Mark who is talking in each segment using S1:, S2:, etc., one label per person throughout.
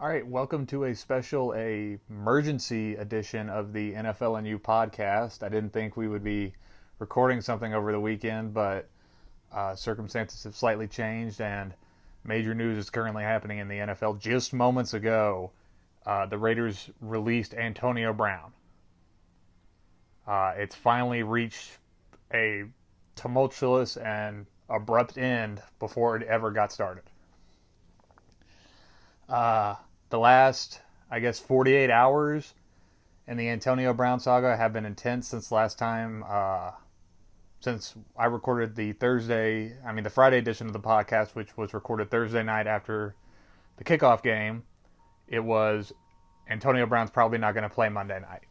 S1: All right, welcome to a special emergency edition of the NFL and You podcast. I didn't think we would be recording something over the weekend, but circumstances have slightly changed, and major news is currently happening in the NFL. Just moments ago, the Raiders released Antonio Brown. It's finally reached a tumultuous and abrupt end before it ever got started. The last, 48 hours in the Antonio Brown saga have been intense since last time, since I recorded the Friday edition of the podcast, which was recorded Thursday night after the kickoff game. It was Antonio Brown's probably not going to play Monday night.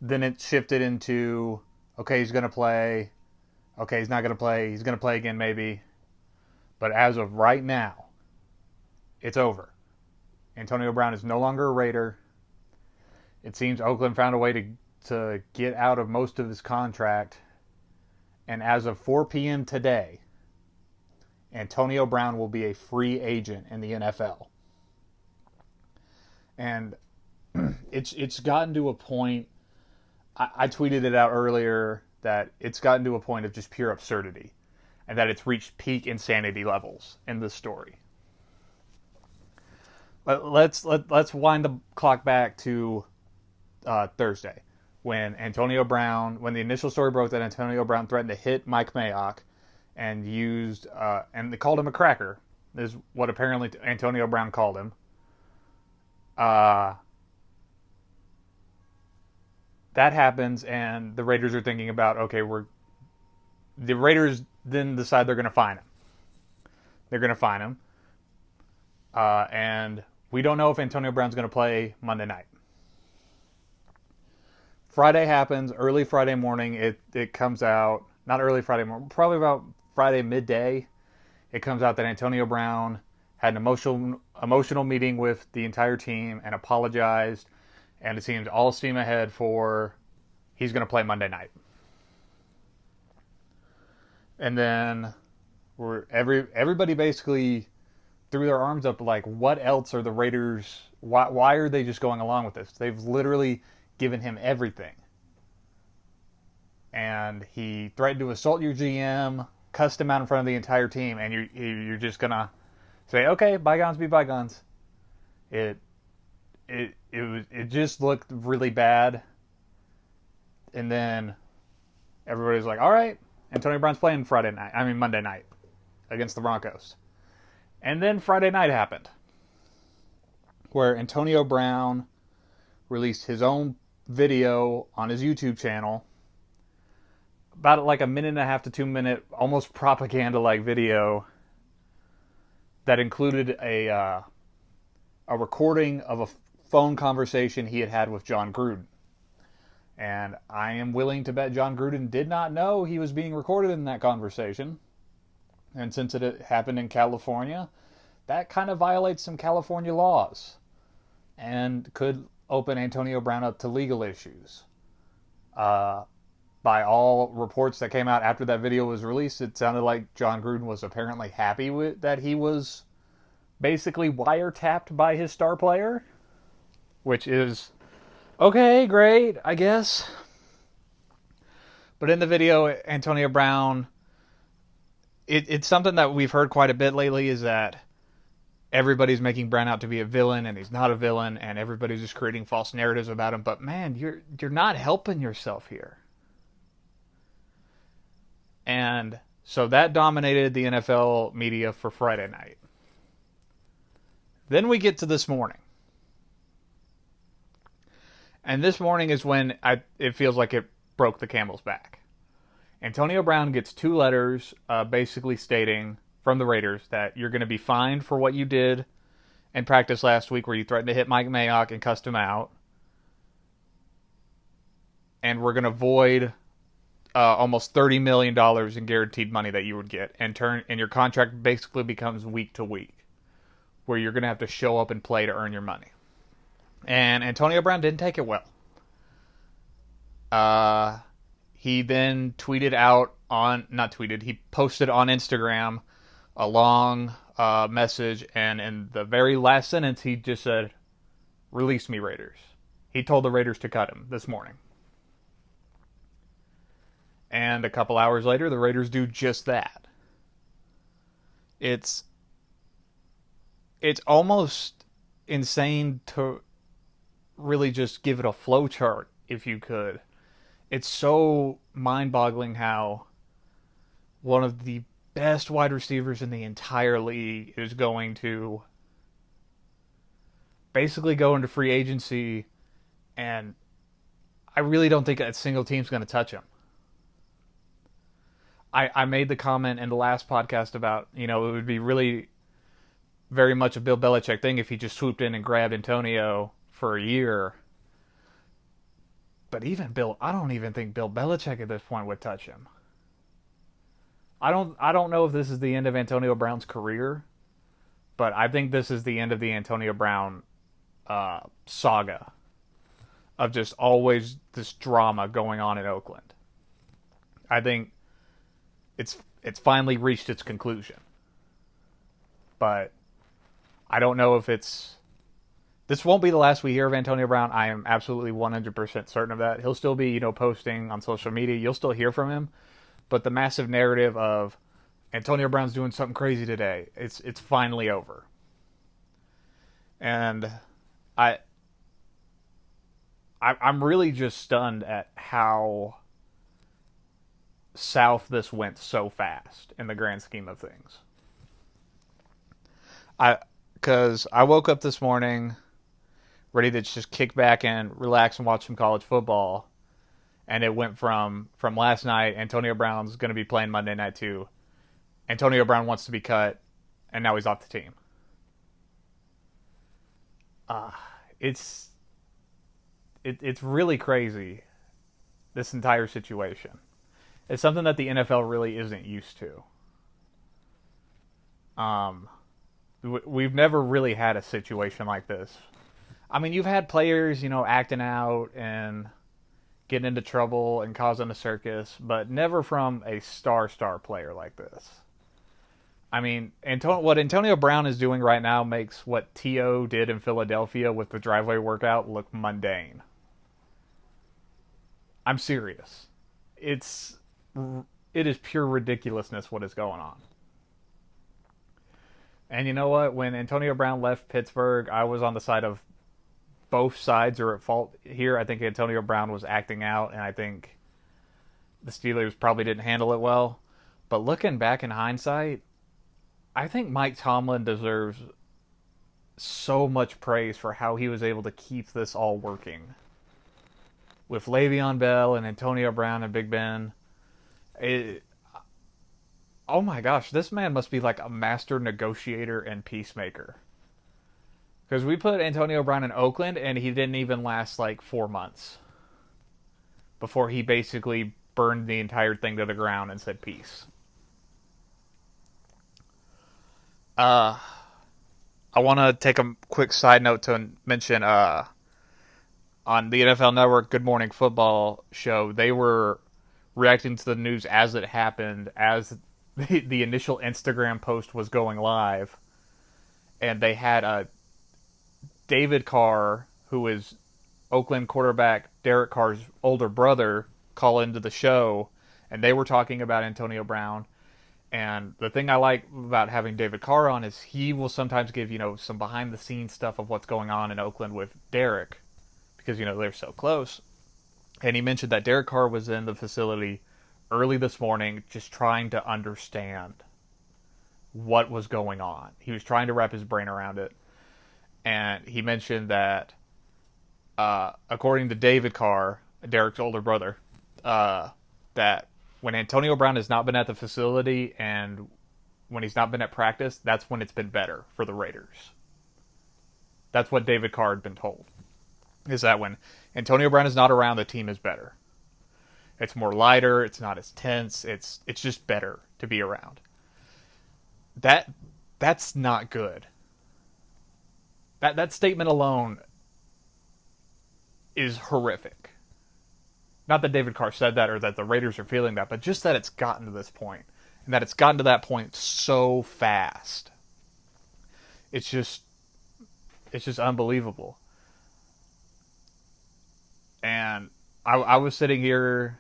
S1: Then it shifted into, okay, he's going to play. Okay, he's not going to play. He's going to play again maybe. But as of right now, it's over. Antonio Brown is no longer a Raider. It seems Oakland found a way to get out of most of his contract. And as of 4 p.m. today, Antonio Brown will be a free agent in the NFL. And it's gotten to a point, I tweeted it out earlier, that it's gotten to a point of just pure absurdity. And that it's reached peak insanity levels in this story. Let's wind the clock back to Thursday when the initial story broke that Antonio Brown threatened to hit Mike Mayock and and they called him a cracker, is what apparently Antonio Brown called him. That happens, and the Raiders are thinking about, the Raiders then decide they're going to fine him. They're going to fine him. And we don't know if Antonio Brown's going to play Monday night. Friday happens, early Friday morning. It comes out, not early Friday morning, probably about Friday midday. It comes out that Antonio Brown had an emotional meeting with the entire team and apologized. And it seems all steam ahead he's going to play Monday night. And then everybody basically threw their arms up like, what else are the Raiders, why are they just going along with this? They've literally given him everything. And he threatened to assault your GM, cussed him out in front of the entire team, and you're just going to say, okay, bygones be bygones. It just looked really bad. And then everybody's like, all right, Antonio Brown's playing Monday night against the Broncos. And then Friday night happened, where Antonio Brown released his own video on his YouTube channel, about like a 1.5 to 2 minute, almost propaganda-like video that included a recording of a phone conversation he had with John Gruden. And I am willing to bet John Gruden did not know he was being recorded in that conversation. And since it happened in California, that kind of violates some California laws and could open Antonio Brown up to legal issues. By all reports that came out after that video was released, it sounded like John Gruden was apparently happy with that he was basically wiretapped by his star player, which is okay, great, I guess. But in the video, Antonio Brown, it's something that we've heard quite a bit lately, is that everybody's making Brown out to be a villain, and he's not a villain, and everybody's just creating false narratives about him. But man, you're not helping yourself here. And so that dominated the NFL media for Friday night. Then we get to this morning. And this morning is when it feels like it broke the camel's back. Antonio Brown gets 2 letters basically stating from the Raiders that you're going to be fined for what you did in practice last week where you threatened to hit Mike Mayock and cussed him out. And we're going to void almost $30 million in guaranteed money that you would get. And your contract basically becomes week to week, where you're going to have to show up and play to earn your money. And Antonio Brown didn't take it well. He then he posted on Instagram a long message, and in the very last sentence, he just said, "Release me, Raiders." He told the Raiders to cut him this morning. And a couple hours later, the Raiders do just that. It's almost insane to really just give it a flowchart, if you could. It's so mind-boggling how one of the best wide receivers in the entire league is going to basically go into free agency, and I really don't think a single team's going to touch him. I made the comment in the last podcast about, it would be really very much a Bill Belichick thing if he just swooped in and grabbed Antonio for a year. But I don't even think Bill Belichick at this point would touch him. I don't know if this is the end of Antonio Brown's career, but I think this is the end of the Antonio Brown saga of just always this drama going on in Oakland. I think it's finally reached its conclusion. But I don't know if this won't be the last we hear of Antonio Brown. I am absolutely 100% certain of that. He'll still be, posting on social media. You'll still hear from him. But the massive narrative of Antonio Brown's doing something crazy today, it's finally over. And I'm really just stunned at how south this went so fast in the grand scheme of things. Because I woke up this morning ready to just kick back and relax and watch some college football, and it went from last night, Antonio Brown's going to be playing Monday night, to Antonio Brown wants to be cut, and now he's off the team. It's really crazy, this entire situation. It's something that the NFL really isn't used to. We've never really had a situation like this. I mean, you've had players, acting out and getting into trouble and causing a circus, but never from a star player like this. I mean, what Antonio Brown is doing right now makes what T.O. did in Philadelphia with the driveway workout look mundane. I'm serious. It is pure ridiculousness what is going on. And you know what? When Antonio Brown left Pittsburgh, I was on the side of both sides are at fault here. I think Antonio Brown was acting out, and I think the Steelers probably didn't handle it well. But looking back in hindsight, I think Mike Tomlin deserves so much praise for how he was able to keep this all working. With Le'Veon Bell and Antonio Brown and Big Ben. Oh my gosh, this man must be like a master negotiator and peacemaker. Because we put Antonio Brown in Oakland, and he didn't even last like 4 months before he basically burned the entire thing to the ground and said peace. I want to take a quick side note to mention on the NFL Network Good Morning Football show, they were reacting to the news as it happened, as the initial Instagram post was going live, and they had David Carr, who is Oakland quarterback Derek Carr's older brother, call into the show, and they were talking about Antonio Brown. And the thing I like about having David Carr on is he will sometimes give, some behind-the-scenes stuff of what's going on in Oakland with Derek, because, they're so close. And he mentioned that Derek Carr was in the facility early this morning just trying to understand what was going on. He was trying to wrap his brain around it. And he mentioned that, according to David Carr, Derek's older brother, that when Antonio Brown has not been at the facility and when he's not been at practice, that's when it's been better for the Raiders. That's what David Carr had been told. Is that when Antonio Brown is not around, the team is better. It's more lighter, it's not as tense, it's just better to be around. That's not good. That statement alone is horrific. Not that David Carr said that or that the Raiders are feeling that, but just that it's gotten to this point. And that it's gotten to that point so fast. it's just unbelievable. And I was sitting here,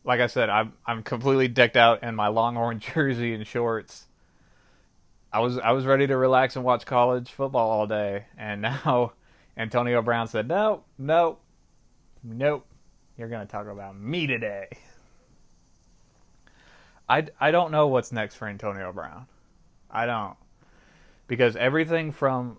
S1: like I said, I'm completely decked out in my Longhorn jersey and shorts. I was ready to relax and watch college football all day, and now Antonio Brown said, "No, no, nope. You're going to talk about me today." I don't know what's next for Antonio Brown. I don't. Because everything from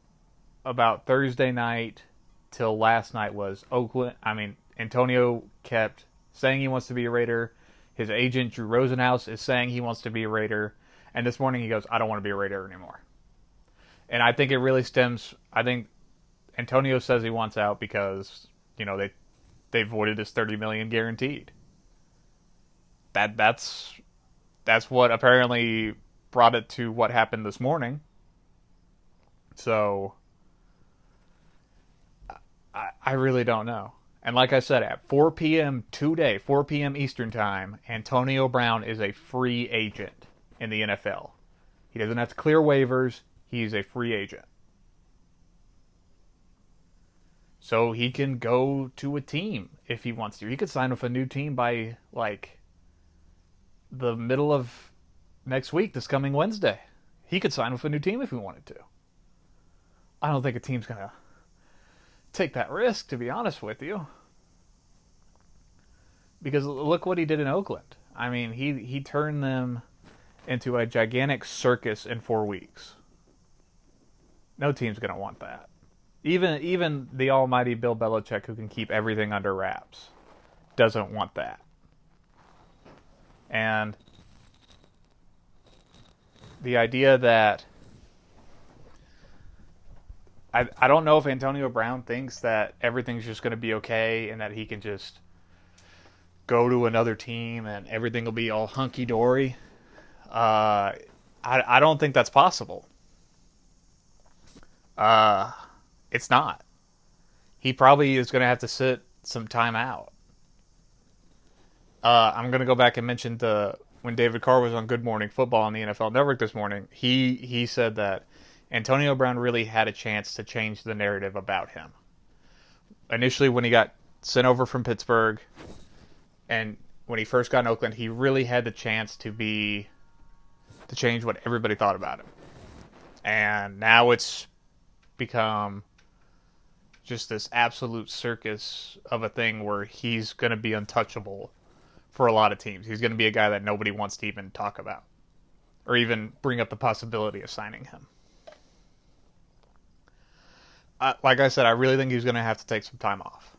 S1: about Thursday night till last night was Oakland. I mean, Antonio kept saying he wants to be a Raider. His agent, Drew Rosenhaus, is saying he wants to be a Raider. And this morning he goes, "I don't want to be a Raider anymore." And I think it really stems, I think Antonio says he wants out because, they voided his $30 million guaranteed. That's what apparently brought it to what happened this morning. So I really don't know. And like I said, at 4 p.m. today, 4 p.m. Eastern Time, Antonio Brown is a free agent in the NFL. He doesn't have to clear waivers. He's a free agent. So he can go to a team if he wants to. He could sign with a new team by, the middle of next week, this coming Wednesday. He could sign with a new team if he wanted to. I don't think a team's going to take that risk, to be honest with you. Because look what he did in Oakland. I mean, he turned them into a gigantic circus in 4 weeks. No team's going to want that. Even the almighty Bill Belichick, who can keep everything under wraps, doesn't want that. And the idea that I don't know if Antonio Brown thinks that everything's just going to be okay and that he can just go to another team and everything will be all hunky-dory. I don't think that's possible. It's not. He probably is going to have to sit some time out. I'm going to go back and mention when David Carr was on Good Morning Football on the NFL Network this morning. He said that Antonio Brown really had a chance to change the narrative about him. Initially, when he got sent over from Pittsburgh, and when he first got in Oakland, he really had the chance to change what everybody thought about him. And now it's become just this absolute circus of a thing where he's going to be untouchable for a lot of teams. He's going to be a guy that nobody wants to even talk about or even bring up the possibility of signing him. Like I said, I really think he's going to have to take some time off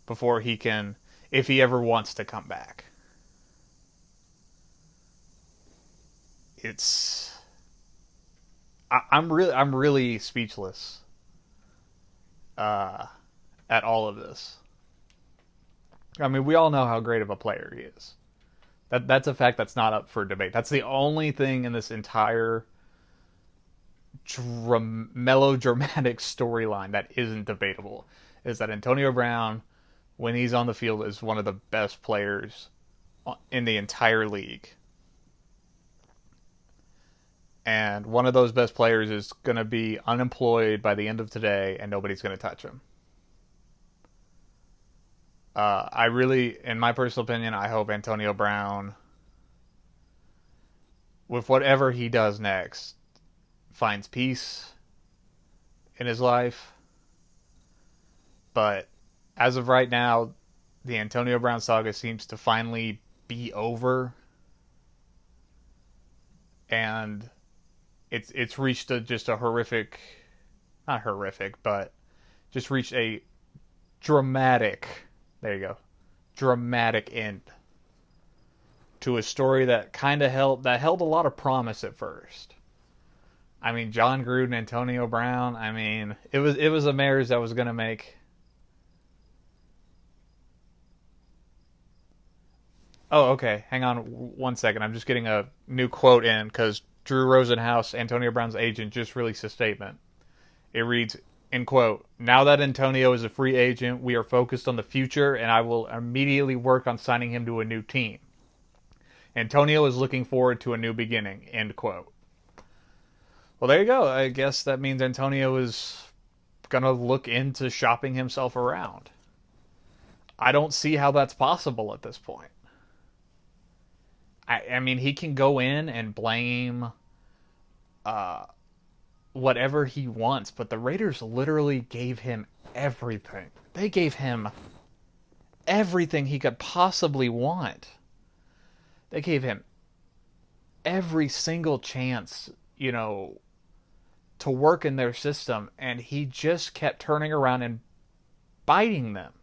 S1: before he can, if he ever wants to come back. I'm really speechless at all of this. I mean, we all know how great of a player he is. That's a fact that's not up for debate. That's the only thing in this entire melodramatic storyline that isn't debatable, is that Antonio Brown, when he's on the field, is one of the best players in the entire league. And one of those best players is going to be unemployed by the end of today, and nobody's going to touch him. I really, in my personal opinion, I hope Antonio Brown, with whatever he does next, finds peace in his life. But as of right now, the Antonio Brown saga seems to finally be over. And it's reached just a horrific, not horrific, but just reached a dramatic, there you go, dramatic end to a story that kind of held a lot of promise at first. I mean, John Gruden, Antonio Brown, I mean, it was a marriage that was going to make. Oh, okay. Hang on 1 second. I'm just getting a new quote in because Drew Rosenhaus, Antonio Brown's agent, just released a statement. It reads, in quote, "Now that Antonio is a free agent, we are focused on the future, and I will immediately work on signing him to a new team. Antonio is looking forward to a new beginning," end quote. Well, there you go. I guess that means Antonio is going to look into shopping himself around. I don't see how that's possible at this point. I mean, he can go in and blame whatever he wants, but the Raiders literally gave him everything. They gave him everything he could possibly want. They gave him every single chance, to work in their system, and he just kept turning around and biting them.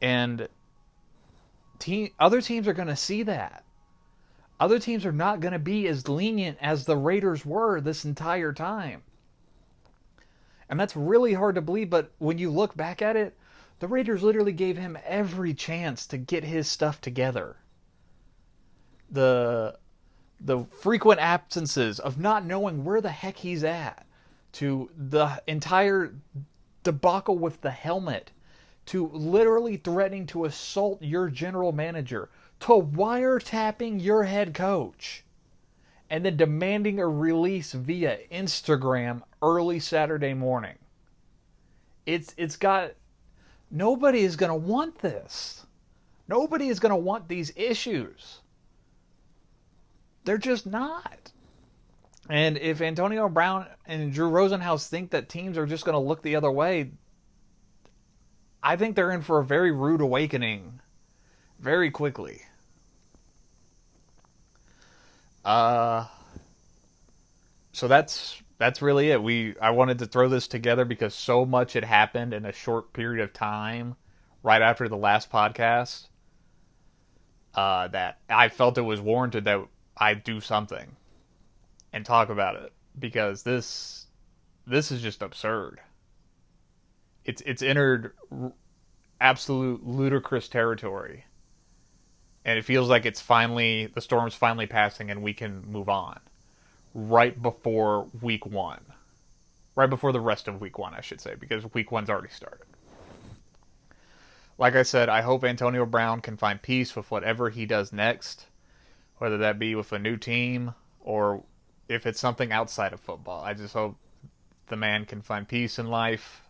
S1: And other teams are going to see that. Other teams are not going to be as lenient as the Raiders were this entire time. And that's really hard to believe, but when you look back at it, the Raiders literally gave him every chance to get his stuff together. The frequent absences of not knowing where the heck he's at, to the entire debacle with the helmet, to literally threatening to assault your general manager, to wiretapping your head coach, and then demanding a release via Instagram early Saturday morning. Nobody is going to want this. Nobody is going to want these issues. They're just not. And if Antonio Brown and Drew Rosenhaus think that teams are just going to look the other way, I think they're in for a very rude awakening very quickly. So that's really it. I wanted to throw this together because so much had happened in a short period of time right after the last podcast that I felt it was warranted that I do something and talk about it, because this is just absurd. It's entered absolute ludicrous territory, and it feels like the storm's finally passing and we can move on right before week 1. Right before the rest of week 1, I should say, because week 1's already started. Like I said, I hope Antonio Brown can find peace with whatever he does next, whether that be with a new team or if it's something outside of football. I just hope the man can find peace in life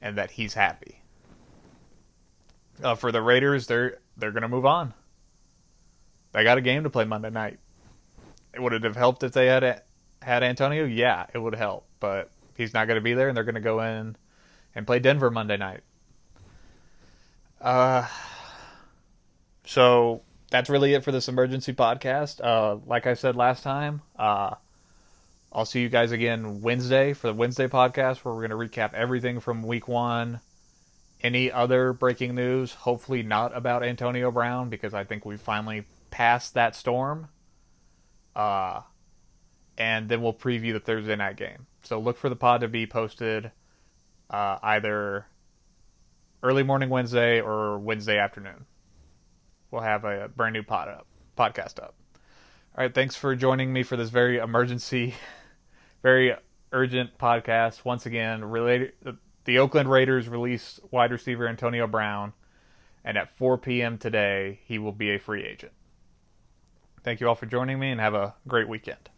S1: and that he's happy. For the Raiders, they're going to move on. They got a game to play Monday night. Would it have helped if they had Antonio? Yeah, it would help. But he's not going to be there, and they're going to go in and play Denver Monday night. So that's really it for this emergency podcast. Like I said last time, I'll see you guys again Wednesday for the Wednesday podcast, where we're going to recap everything from week 1. Any other breaking news, hopefully not about Antonio Brown, because I think we finally passed that storm. And then we'll preview the Thursday night game. So look for the pod to be posted either early morning Wednesday or Wednesday afternoon. We'll have a brand new podcast up. All right, thanks for joining me for this very emergency, very urgent podcast. Once again, the Oakland Raiders released wide receiver Antonio Brown, and at 4 p.m. today, he will be a free agent. Thank you all for joining me, and have a great weekend.